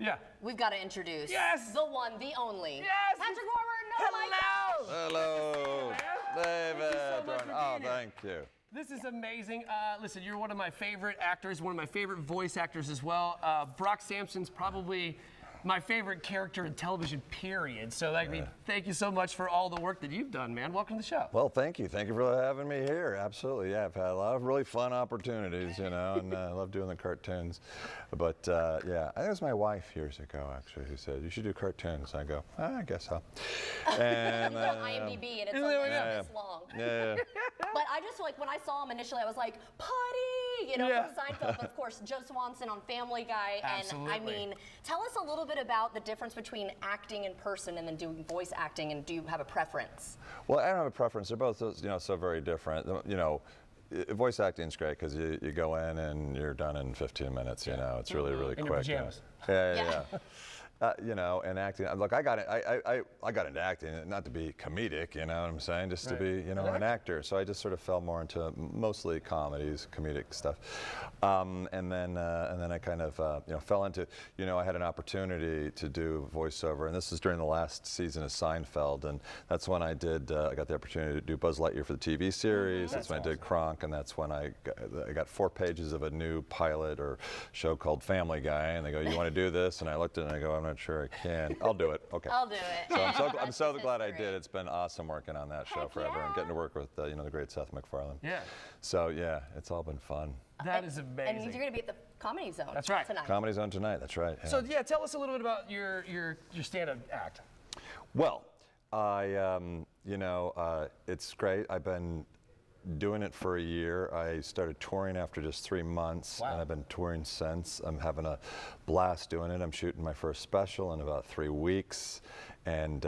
Yeah. We've got to introduce the one, the only. Yes. Patrick Warburton. Hello. Hello, David. so much for Oh, being here. thank you. This is amazing. Listen, you're one of my favorite actors, one of my favorite voice actors as well. Brock Sampson's probably my favorite character in television, period. So, thank you so much for all the work that you've done, man. Welcome to the show. Well, thank you. Thank you for having me here. Absolutely. Yeah, I've had a lot of really fun opportunities, and I love doing the cartoons. But yeah, I think it was my wife years ago, actually, who said, you should do cartoons. I go, I guess so. And on IMDb, and it's this long. Yeah. But I just, like, when I saw him initially, I was like, Putty! From Seinfeld, but of course, Joe Swanson on Family Guy. Absolutely. And I mean, tell us a little bit about the difference between acting in person and then doing voice acting, and do you have a preference? Well, I don't have a preference. They're both, so very different. Voice acting's great because you go in and you're done in 15 minutes. It's really quick. In your pajamas. Yeah. And acting. Look, I got into acting not to be comedic. You know what I'm saying? Just to be, an actor. So I just sort of fell more into mostly comedies, comedic stuff, and then I kind of fell into. I had an opportunity to do voiceover, and this was during the last season of Seinfeld, and that's when I did. I got the opportunity to do Buzz Lightyear for the TV series. That's when I did Kronk, and that's when I got 4 pages of a new pilot or show called Family Guy, and they go, "You want to do this?" And I looked at it and I go, "I'm not sure I can. I'll do it." Okay. I'll do it. So I'm so glad I did. It's been awesome working on that show forever and getting to work with the great Seth MacFarlane. Yeah. So yeah, it's all been fun. That is amazing. And you're going to be at the Comedy Zone. That's right. Tonight. Comedy Zone tonight. That's right. Yeah. So tell us a little bit about your stand-up act. Well, it's great. I've been doing it for a year. I started touring after just 3 months, and I've been touring since. I'm having a blast doing it. I'm shooting my first special in about 3 weeks, and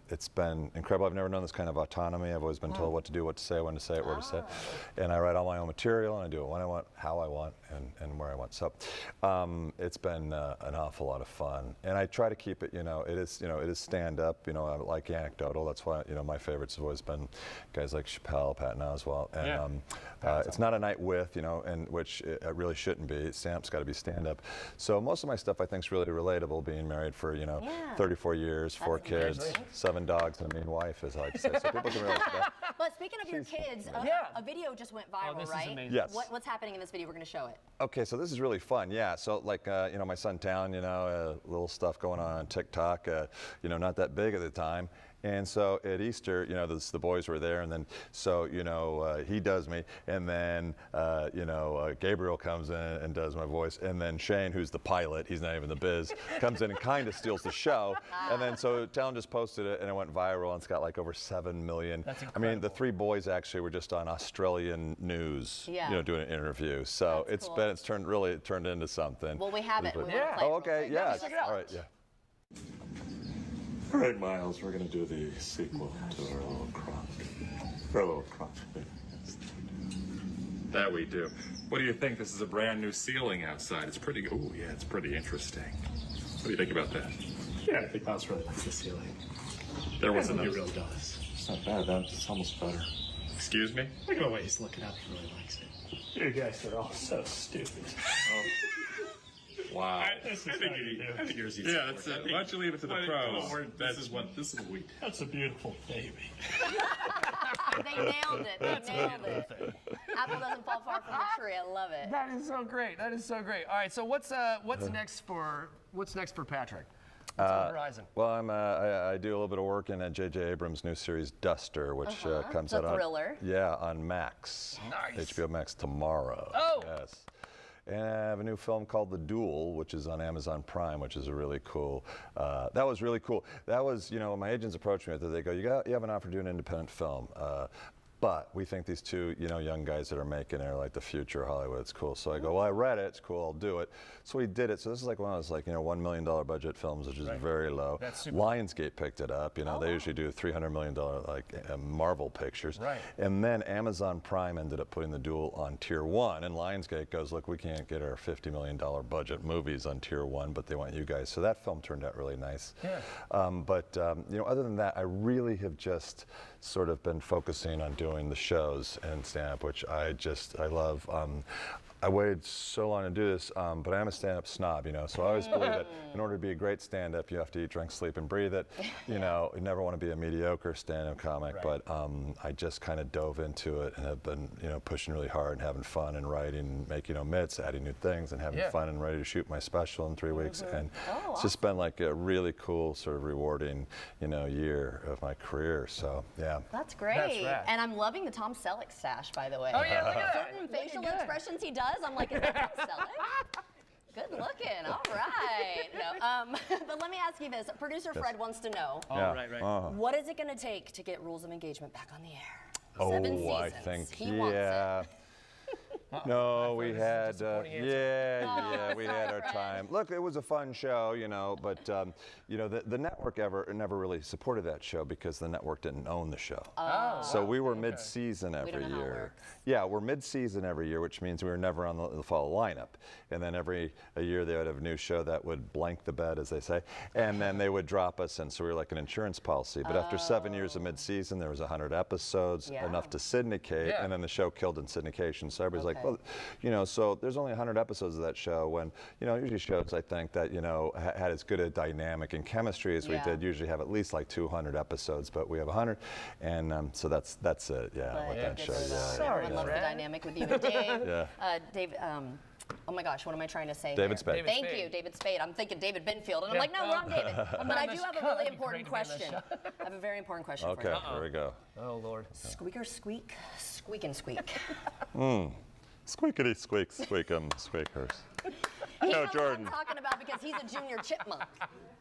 it's been incredible. I've never known this kind of autonomy. I've always been told what to do, what to say, when to say it, where to say it. And I write all my own material, and I do it when I want, how I want, and where I want. So it's been an awful lot of fun. And I try to keep it, it is stand-up. I like anecdotal. That's why, my favorites have always been guys like Chappelle, Patton Oswalt. And it's not a night with, and which it really shouldn't be. Stand-up's got to be stand-up. So most of my stuff, I think, is really relatable, being married for, 34 years, 4 kids, 7 dogs, and a mean wife, as I like to say. So people can relate to that. But speaking of your kids, a video just went viral, this right? is amazing. Yes. What's happening in this video? We're going to show it. Okay, so this is really fun. Yeah, so like, my son Talon, little stuff going on TikTok, not that big at the time. And so at Easter, the boys were there, and then so he does me, and then Gabriel comes in and does my voice, and then Shane, who's the pilot, he's not even the biz, comes in and kind of steals the show, and then so Talon just posted it, and it went viral, and it's got like over 7 million. That's incredible. I mean, the 3 boys actually were just on Australian news, doing an interview. So That's cool. it's turned into something. Well, we have it. We want to play it Oh, real okay, quick. yeah. Check it out. All right, yeah. All right, Miles, we're going to do the sequel to our little Kronk. Our little Kronk. That we do. What do you think? This is a brand new ceiling outside. It's pretty, oh yeah, it's pretty interesting. What do you think about that? Yeah, I think Miles really likes the ceiling. There wasn't He a... really does. It's not bad, it's almost better. Excuse me? Look at the way he's looking up. He really likes it. You guys are all so stupid. Wow. This is how you do it. Yeah, that's it. Why don't you leave it to the pros? This is what we do. That's a beautiful baby. They nailed it. They nailed it. Apple doesn't fall far from the tree. I love it. That is so great. That is so great. All right, so what's next for Patrick? What's on the horizon? Well, I do a little bit of work in J.J. Abrams' new series Duster, which comes It's a out thriller. on Max. Nice. HBO Max tomorrow. Oh. Yes. And I have a new film called The Duel, which is on Amazon Prime, which is a really cool. That was really cool. That was, my agents approached me with it. They go, you have an offer to do an independent film. But we think these 2, young guys that are making it are like the future of Hollywood. It's cool. So I go, well, I read it. It's cool. I'll do it. So we did it. So this is like one of those $1 million budget films, which is very low. That's super Lionsgate picked it up. They usually do $300 million Marvel pictures. Right. And then Amazon Prime ended up putting The Duel on Tier 1. And Lionsgate goes, look, we can't get our $50 million budget movies on Tier 1, but they want you guys. So that film turned out really nice. Yeah. But other than that, I really have just sort of been focusing on doing the shows and stand-up, which I love. I waited so long to do this, but I am a stand-up snob, you know, so I always believe that in order to be a great stand-up, you have to eat, drink, sleep, and breathe it. You know, you never want to be a mediocre stand-up comic, but I just kind of dove into it and have been, you know, pushing really hard and having fun and writing, making omits, adding new things, and having fun and ready to shoot my special in 3 weeks. And it's just been like a really cool, sort of rewarding, you know, year of my career. So yeah. That's great. That's rad. And I'm loving the Tom Selleck stash, by the way. Oh yeah, look at that. Certain facial expressions he does, I'm like, is that Tom Selleck? Good looking. All right. No, but let me ask you this. Producer Fred wants to know. Yeah. Right. What is it going to take to get Rules of Engagement back on the air? Oh, 7 seasons. I think, He wants it. No, we had, disappointing answer. we had our time. Look, it was a fun show, you know, but you know, the network never really supported that show because the network didn't own the show. So we were mid-season every don't know how it year. works. Yeah, we're mid-season every year, which means we were never on the fall lineup. And then every year they would have a new show that would blank the bed, as they say, and then they would drop us in. So we were like an insurance policy. But after 7 years of mid-season, there was 100 episodes, enough to syndicate, and then the show killed in syndication. So everybody's like, well, you know, so there's only 100 episodes of that show when, you know, usually shows, I think, that, you know, had as good a dynamic and chemistry as we did usually have at least like 200 episodes, but we have 100. And so that's it, with that show. Everyone loves the dynamic with you and Dave. Dave, oh my gosh, what am I trying to say? David here? Spade. Thank you, David Spade. I'm thinking David Benfield, and I'm like, no, wrong David. But I do have a really important question. I have a very important question for you. Okay, here we go. Oh Lord. Squeaker squeak, squeak and squeak. Squeakity squeak, squeakers. He know, knows Jordan. what I'm talking about because he's a junior chipmunk.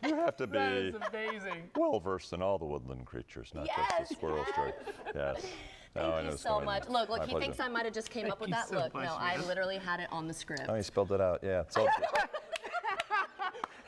You have to That is be amazing. well versed in all the woodland creatures, not just the squirrels, Jordan. Yes. Thank you so much. Look, My he pleasure. thinks I might have just came up with you that so look. much, No, I man. literally had it on the script. Oh, you spelled it out. Yeah. It's all,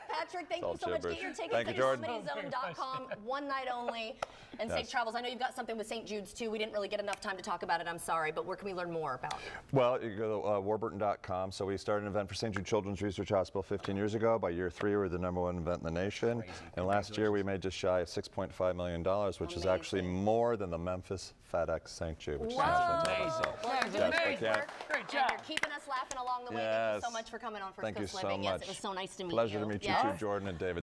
Patrick, thank all you so much. Get gibberish. your tickets Thank at you, Jordan. comedyzone.com. One night only. And safe travels. I know you've got something with St. Jude's too. We didn't really get enough time to talk about it. I'm sorry, but where can we learn more about it? well, you go to Warburton.com. So we started an event for St. Jude Children's Research Hospital 15 years ago. By year 3, we were the #1 event in the nation. And last year we made just shy of $6.5 million, which is actually more than the Memphis FedEx St. Jude, which is national. So, Well, you're doing yes, great I can. work. Great And job. you're keeping us laughing along the way. Thank you so Yes. much for coming on First Thank you Coast so Living. much. Yes, it was so nice to meet you. Pleasure to meet you Yes. too, Jordan and David.